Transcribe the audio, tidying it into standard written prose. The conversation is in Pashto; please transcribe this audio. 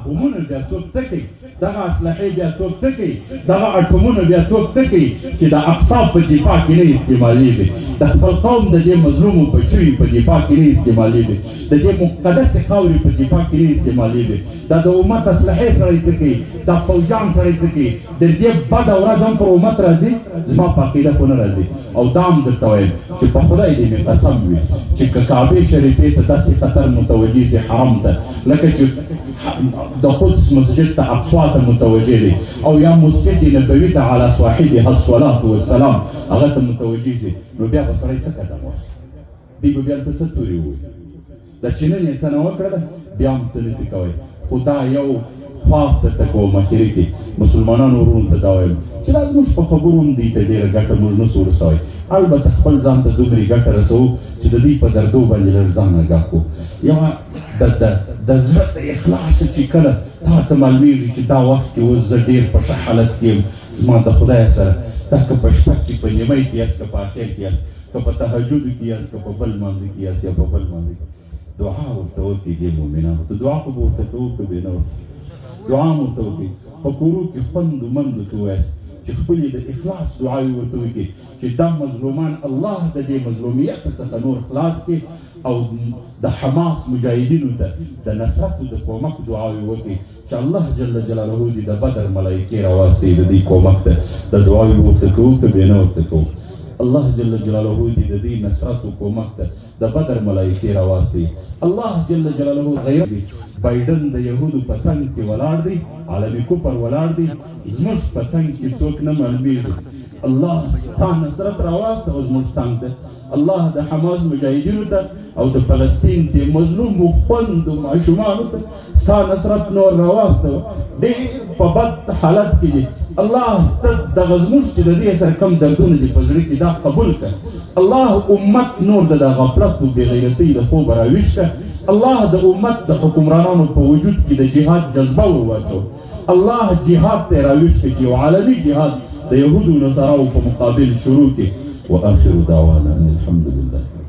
بومونه بیا څوک څه کوي دغه اسلحې بیا څوک څه کوي دغه اټومونه بیا څوک څه کوي چې د اقصی په دفاع کې نه استعمالیږي د خپل قوم د دې مظلومو بچیو په دفاع کې نه استعمالیږي د دې مقدسې خاورې په دفاع کې نه استعمالیږي دا د امت اسلحې سړی څه کوي دا پوځیان سړی څه کوي د دې بده ورځ هم پر امت راځي زما په عقیده خو نه راځي او دا هم درته وایم چې په خدای دې مې قسم وي چې که کعبې شریفې ته داسې خطر متوجه سي حرم ته لکه چې د قدس مسجد ته اقصی ته متوجه دی او یا مسجد نبوي ته علی صاحبها الصلاة والسلام هغه ته متوجه سي نو بیا به سړی څه قدم واخلي دوی به بیا هلته څه تورې ووایي دا چې نن یې څه نه وکړله بیا هم څه نسي کوی خو دا یو خاص درته کوم اخري کې مسلمانانو وروڼو ته دا وایم چې دا زموږ په خبرو هم دوی ته ډېره ګټه موږ نسو رسوی البته خپل ځان ته دومرې ګټه رسوو چې د دوی په دردو باندې لږ ځان آګاه کړو یوه د زړه د اخلاص چې کله تا ته معلومېږي چې دا وخت کې اوس زه ډېر په ښه حالت کې یم زما د خدای سره دا که په شپه کې په نیمۍ کې یاست که په اخر کې یاست که په تهجدو کې یاست که په بل لمانځه کې یاست یا په بل لمانځه کې دعا ورته وکړئ دې مؤمنانو ته دعا خو به ورته کوو که بې نه ورته دعا مو ورته وکړئ په کورو کې خوندو مندو ته ووایاست چې خپلې د اخلاص دعاوې ورته وکړي چې دا مظلومان الله د دې مظلومیت څخه نور خلاص کړي او د حماس مجاهدینو ته د نصرت او د کومک دعاوې وکړي چې الله جل جلاله دې د بدر ملایکې راواستوي د دې کومک ته د دعاوې ورته کوو که بې نه ورته کوو الله جل جلاله دې د دې نصرت او کومک ته د بدر ملایکې راواستوي الله جل جلاله غیر بایډن د یهودو په څنګ کې ولاړ دی عالمي کفر ولاړ دی زموږ په څنګ کې څوک نه معلومېږي الله ستا نصرت راواست او زموږ څنګ ته الله د حماس مجاهدینو ته او د فلسطین د مظلومو خوندو ماشومانو ته ستا نصرت نور راواست ډېر په بد حالت کې دي الله ته دغه زموږ چې د دې سره کم دردونه دي په زړه کې دا قبول کړه الله امت نور د غفلت او بې غیرتۍ د خوبه راویښ کړه الله د امت د حکمرانانو په وجود کې د جهاد جذبه ورواچو الله جهاد ته راویښ کړي چې یو عالمي جهاد د یهودو نصاراو په مقابل شروع کړي واخر دعوانا ان الحمد لله